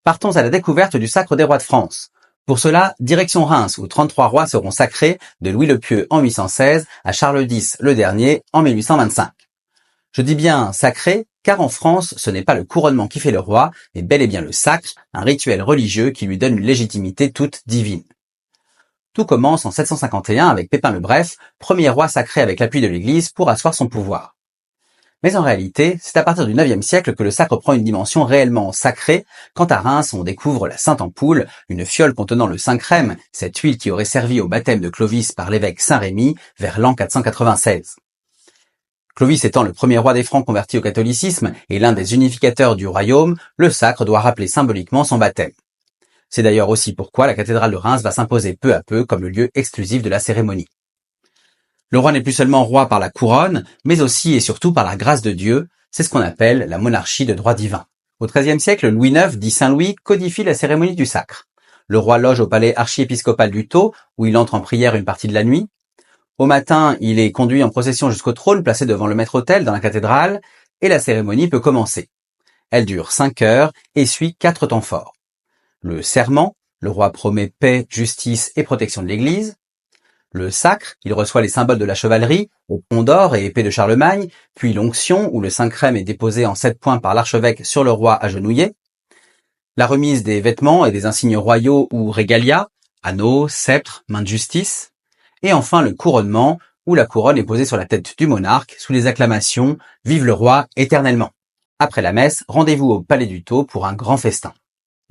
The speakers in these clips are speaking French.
Partons à la découverte du sacre des rois de France. Pour cela, direction Reims, où 33 rois seront sacrés de Louis le Pieux en 816 à Charles X le dernier en 1825. Je dis bien sacré, car en France, ce n'est pas le couronnement qui fait le roi, mais bel et bien le sacre, un rituel religieux qui lui donne une légitimité toute divine. Tout commence en 751 avec Pépin le Bref, premier roi sacré avec l'appui de l'Église pour asseoir son pouvoir. Mais en réalité, c'est à partir du IXe siècle que le sacre prend une dimension réellement sacrée, quand à Reims on découvre la Sainte Ampoule, une fiole contenant le Saint-Crème, cette huile qui aurait servi au baptême de Clovis par l'évêque Saint-Rémy vers l'an 496. Clovis étant le premier roi des Francs converti au catholicisme et l'un des unificateurs du royaume, le sacre doit rappeler symboliquement son baptême. C'est d'ailleurs aussi pourquoi la cathédrale de Reims va s'imposer peu à peu comme le lieu exclusif de la cérémonie. Le roi n'est plus seulement roi par la couronne, mais aussi et surtout par la grâce de Dieu, c'est ce qu'on appelle la monarchie de droit divin. Au XIIIe siècle, Louis IX, dit Saint Louis, codifie la cérémonie du sacre. Le roi loge au palais archiépiscopal du Thau, où il entre en prière une partie de la nuit. Au matin, il est conduit en procession jusqu'au trône placé devant le maître-autel dans la cathédrale, et la cérémonie peut commencer. Elle dure 5 heures et suit 4 temps forts. Le serment, le roi promet paix, justice et protection de l'Église. Le sacre, il reçoit les symboles de la chevalerie, au pont d'or et épée de Charlemagne, puis l'onction, où le Saint-Crème est déposé en 7 points par l'archevêque sur le roi agenouillé. La remise des vêtements et des insignes royaux ou régalia, anneaux, sceptres, main de justice. Et enfin le couronnement, où la couronne est posée sur la tête du monarque, sous les acclamations « Vive le roi éternellement ». Après la messe, rendez-vous au palais du Thau pour un grand festin.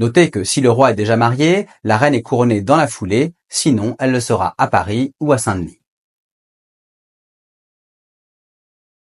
Notez que si le roi est déjà marié, la reine est couronnée dans la foulée, sinon elle le sera à Paris ou à Saint-Denis.